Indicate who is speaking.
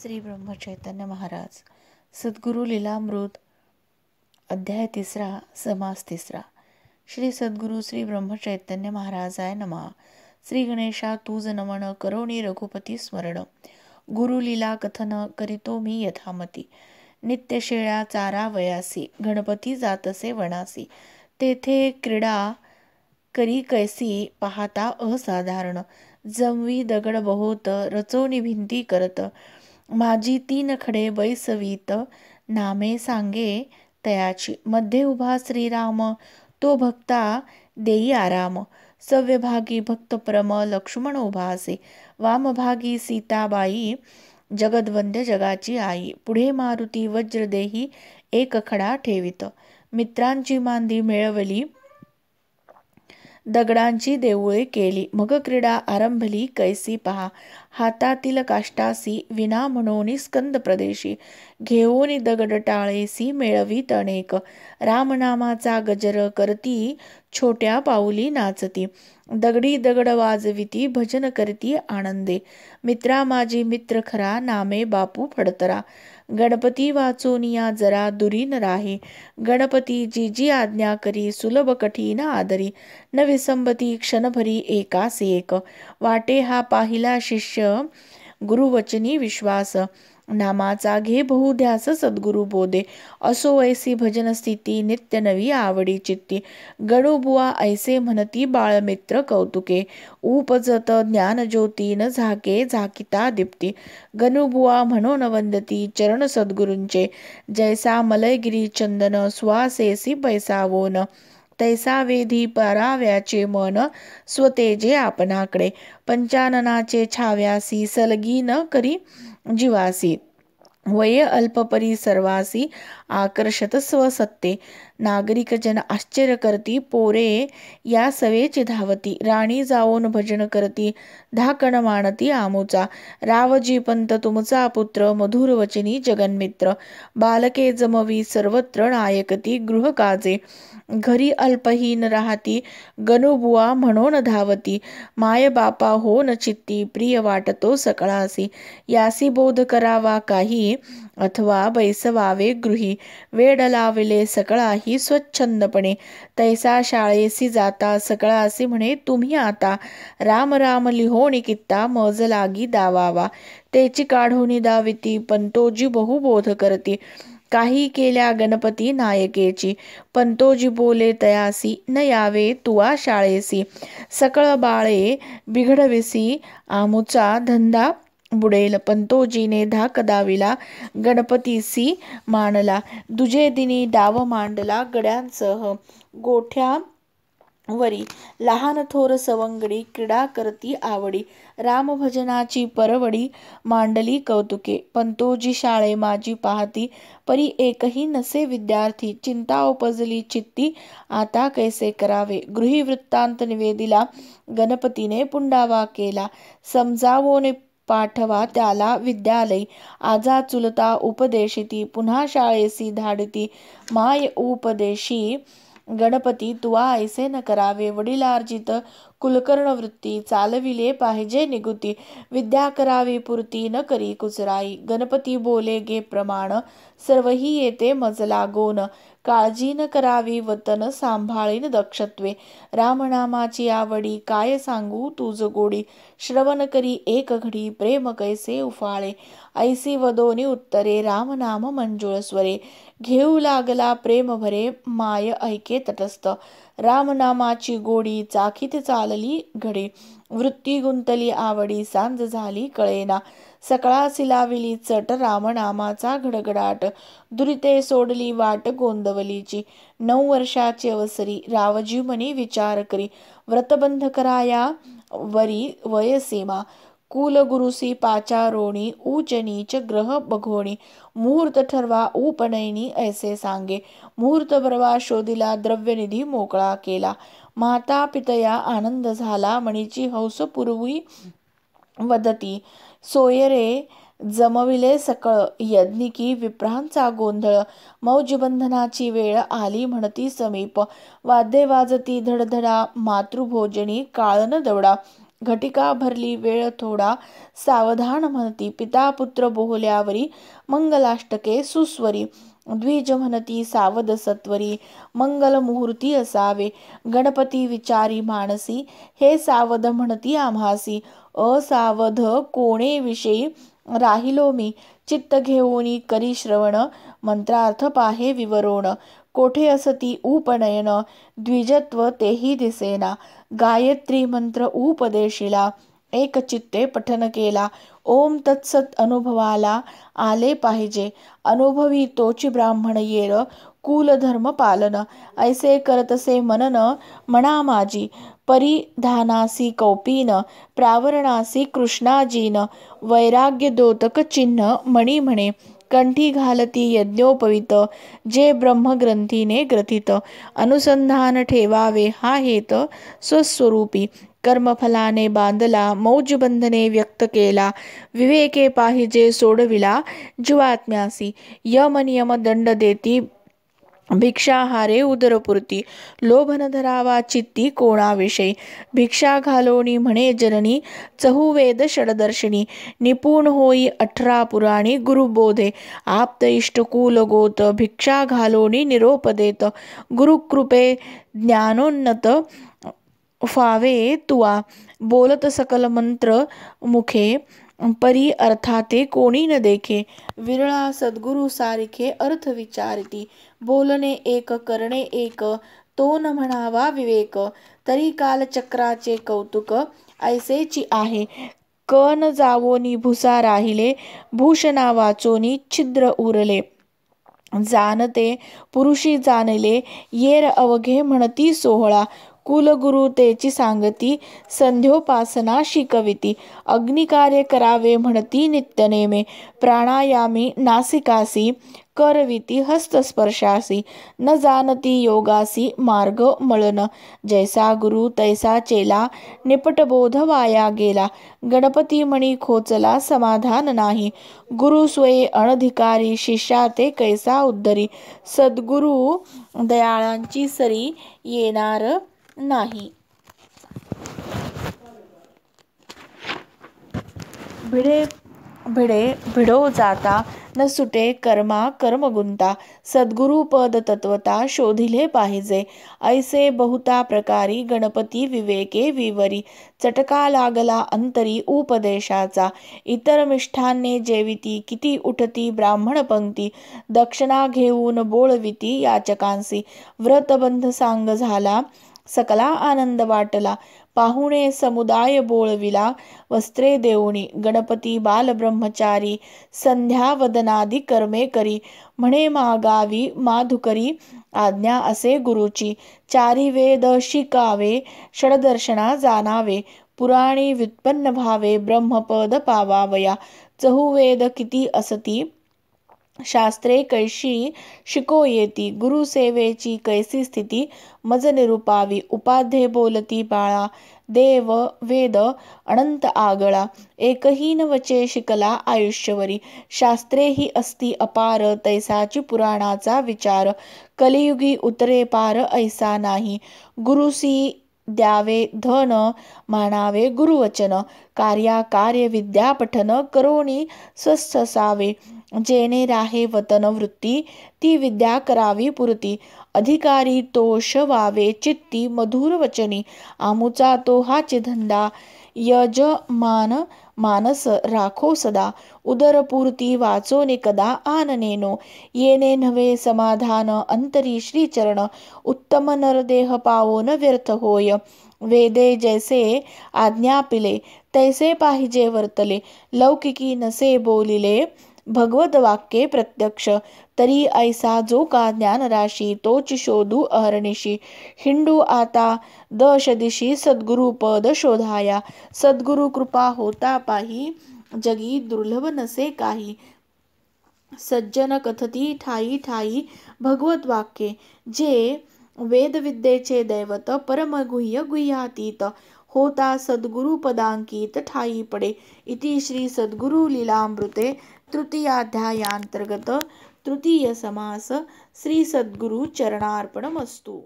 Speaker 1: श्री ब्रह्मचैतन्य महाराज सद्गुरु लीलामृत अध्याय 3 समास 3. श्री सद्गुरु श्री ब्रह्मचैतन्य महाराजाय नमः. श्री गणेशा तुझ नमन करोनी रघुपती स्मरण. गुरु लीला कथन करीतो मी यथामती. नित्य शेळ्या चारा वयासी गणपती जातसे वनासी. तेथे क्रीडा करी कैसी पाहता असाधारण. जमवी दगड बहुत रचोनी भिंती करत. माझी 3 खडे बैसवीत नामे सांगे तयाची. मध्ये उभा श्रीराम तो भक्ता देई आराम. सव्यभागी भक्त परम लक्ष्मण उभा असे. वामभागी सीताबाई जगदवंद्य जगाची आई. पुढे मारुती वज्र देही एक खडा ठेवित. मित्रांची मांदी मिळवली दगडांची देऊळे केली. मग क्रीडा आरंभली कैसी पहा. हातातील काष्टासी विना म्हणून स्कंद प्रदेशी. घेऊन दगड टाळेसी मेळवीत अनेक. रामनामाचा गजर करती छोट्या पाऊली नाचती. दगडी दगड वाजविती भजन करती आनंदे. मित्रा माझी मित्र खरा नामे बापू फडतरा. गणपती वाचोनिया जरा दुरीन राही. गणपती जी जी आज्ञा करी सुलभ कठीण आदरी. न विसंबती क्षणभरी एकास एक. वाटे हा पाहिला शिष्य गुरुवचनी विश्वास. नामाचा घे बहुध्यास सद्गुरु बोधे. असो ऐसी भजन स्थिती नित्य नवी आवडी चित्ती. गणुबुवा ऐसे म्हणती बाळमित्र कौतुके. उपजत ज्ञान ज्योती न झाके झाकिता दीप्ती. गणुबुवा म्हणून वंदती चरण सद्गुरूंचे. जैसा मलयगिरी चंदन सुवासेसी पैसावोन. तैसा वेधी पराव्याचे मन स्वतेजे आपणाकडे. पंचाननाचे छाव्यासी सलगी न करी जीवासी. वय अल्पपरी सर्वासी आकर्षत स्वसत्ते. नागरिक जन आश्चर्य करती पोरे या सवेची धावती. राणी जाऊन भजन करती धाकण मानती आमुचा. रावजी पंत तुमचा पुत्र मधुर वचनी जगन्मित्र. बालके जमवी सर्वत्र नायकती गृह काजे. घरी अल्पहीन राहती गणुबुवा म्हणून धावती. माय बापा हो न चित्ती प्रिय वाटतो सकळासी. यासी बोध करावा काही अथवा बैसवावे गृही. वेड लावले सकळाही स्वच्छंदपणे. तैसा शाळेसी जाता सकळासी म्हणे तुम्ही आता. राम राम लिहोणी कित्ता मज लागी दावावा. तेची काढोनी दाविती पंतोजी बहुबोध करती. काही केल्या गणपती नायकेची. पंतोजी बोले तयासी न यावे तुवा शाळेसी. सकळ बाळे बिघडविसी आमुचा धंदा बुडेल. पंतोजीने धाक दाविला गणपतीसी मांडला. दुजे दिनी डाव मांडला गड्यांसह गोठ्यावरी. लहान थोर सवंगडी क्रीडा करती आवडी. रामभजनाची परवडी मांडली कौतुके. पंतोजी शाळे माझी पाहती परी एकही नसे विद्यार्थी. चिंता उपजली चित्ती आता कैसे करावे. गृही वृत्तांत निवेदिला गणपतीने पुंडावा केला. समजावोने पाठवा त्याला विद्यालयी. आजा चुलता उपदेशिती पुन्हा शाळेसी धाडती. माय उपदेशी गणपती तुवा ऐसे न करावे. वडिलार्जित कुलकर्ण वृत्ती चालविले पाहिजे निगुती. विद्या करावी पुरती न करी कुचराई. गणपती बोले गे प्रमाण सर्वही येते मज लागोन. काळजी न करावी वतन सांभाळीन दक्षत्वे. रामनामाची आवडी काय सांगू तुझ गोडी. श्रवण करी एक घडी प्रेम कैसे उफाळे. ऐसी वदोनी उत्तरे रामनाम मंजुळ स्वरे. घेऊ लागला प्रेम भरे माय ऐके तटस्थ. रामनामाची गोडी चाखीत चालली घडी. वृत्ती गुंतली आवडी सांज झाली कळेना. सकळासी लाविली चट रामनामाचा घडघडाट. दुरिते सोडली वाट गोंदवलीची. 9 वर्षाची अवसरी रावजी मनी विचार करी. व्रतबंध कराया वरी वयसीमा. कुलगुरुसी पाचारोणी ऊच नीच ग्रह बघोणी. मुहूर्त ठरवा उपनयनी ऐसे सांगे. मुहूर्त बरवा शोधिला द्रव्यनिधी मोकळा केला. माता पितया आनंद झाला मणीची हौस पूर्वी वदती. सोयरे जमविले सकळ यज्ञिकी विप्रांचा गोंधळ. मौजबंधनाची वेळ आली म्हणती समीप. वाद्ये वाजती धडधडा मातृभोजनी काळन दवडा. घटिका भरली वेळ थोडा सावधान म्हणती पिता पुत्र बोहल्यावरी मंगलाष्टके सुस्वरी द्विज म्हणती सावध सत्वरी मंगल मुहूर्ती असावे गणपती विचारी मानसी हे सावध म्हणती आम्हासी असावध कोणे विषयी राहिलो मी चित्त घेऊनी करी श्रवण मंत्रार्थ पाहे विवरोण कोठे असती उपनयन द्विजत्व तेही दिसेना गायत्री मंत्र उपदेशिला एक चित्ते पठन केला ओम तत्सत अनुभवाला आले पाहिजे अनुभवी तोची ब्राह्मण येर कुलधर्म पालन ऐसे करतसे मनन म्हणा माझी परिधानासी कौपीन प्रावरणासी कृष्णाजीन वैराग्य दोतक चिन्ह मणी म्हणे कंठी घालती यज्ञोपवित जे ब्रह्मग्रंथीने ग्रथित अनुसंधान ठेवावे हा हेत स्वस्वरूपी कर्मफलाने बांधला मौजबंधने व्यक्त केला विवेके पाहिजे सोडविला जीवात्म्यासी यम नियम दंड देती भिक्षाहारे उदरपुरती लोभन धरावा चित्ती कोणाविषयी भिक्षा घालोणी म्हणे जननी चहुवेद षडदर्शिनी निपुण होई 18 पुराणी गुरुबोधे आप्त इष्टकुल गोत भिक्षा घालोणी निरोप देत गुरुकृपे ज्ञानोन्नत फावे तुआ बोलत सकल मंत्र मुखे परी अर्थाते कोणी न देखे विरळा सद्गुरु सारिखे अर्थ विचारती बोलणे एक करणे एक तो न म्हणावा विवेक तरी कालचक्राचे कौतुक ऐसेची आहे क न जावोनी भुसा राहिले भूषणा वाचोनी छिद्र उरले जाणते पुरुषी जाणले येर अवघे म्हणती सोहळा कुलगुरु तेची सांगती संध्योपासना शिकविती अग्निकार्य करावे म्हणती नित्यनेमे प्राणायामी नासिकासी करविती हस्तस्पर्शासी न जाणती योगासी मार्ग मळन जैसा गुरु तैसा चेला निपटबोध वाया गेला गणपती मणी खोचला समाधान नाही गुरु स्वये अनधिकारी शिष्या ते कैसा उद्धरी सद्गुरु दयाळांची सरी येणार नाही भिडे भिडे भिडो जाता न सुटे कर्मा कर्म गुंता सद्गुरु पद तत्वता शोधिले पाहिजे ऐसे बहुता प्रकारी गणपती विवेके विवरी चटका लागला अंतरी उपदेशाचा इतर मिष्ठान्ने जेविती किती उठती ब्राह्मण पंक्ती दक्षिणा घेऊन बोळविती याचकांसी व्रतबंध सांग झाला सकला आनंद वाटला पाहुणे समुदाय बोळविला वस्त्रे देऊणी गणपती बालब्रह्मचारी संध्यावदनादी कर्मे करी म्हणे मागावी माधुकरी आज्ञा असे गुरुची चारी वेद शिकावे षडदर्शना जाणावे पुराणी व्युत्पन्न भावे ब्रह्मपद पावावया चहुवेद किती असती शास्त्रे कैशी शिको येती गुरुसेवेची कैसी स्थिती मज निरुपावी उपाध्ये बोलती बाळा देव वेद अनंत आगळा एकहीन वचे शिकला आयुष्यवरी शास्त्रे ही असती अपार तैसाची पुराणाचा विचार कलियुगी उतरे पार ऐसा नाही गुरुसी द्यावे धन मानावे गुरुवचन कार्य विद्या पठन करोणी स्वस्थ असावे जेने राहे वतन वृत्ती ती विद्या करावी पुरती अधिकारी तोष वावे चित्ती मधुर वचनी आमुचा तो हाची धंदा यजमान मानस राखो सदा उदरपूर्ती वाचोने कदा आननेनो येणे नव्हे समाधान अंतरी श्रीचरण उत्तम नरदेह पावो न व्यर्थ होय वेदे जैसे आज्ञापिले तैसे पाहिजे वर्तले लौकिकी नसे बोलिले भगवत वाक्ये प्रत्यक्ष तरी ऐसा जो का ज्ञान राशी तोच शोधू अहर्निशी हिंडू आता दश दिशी सद्गुरु पद शोधाया सद्गुरु कृपा होता पाही जगी दुर्लभ नसे काही सज्जन कथती ठाई ठाई भगवत वाक्ये जे वेदविद्येचे दैवत परमगुह्य गुह्यातीत होता सद्गुरु पदांकित ठाई पडे इति श्री सद्गुरु लीलामृते तृतीयाध्यायांतर्गत तृतीय समास श्री सद्गुरु चरणार्पणमस्तु।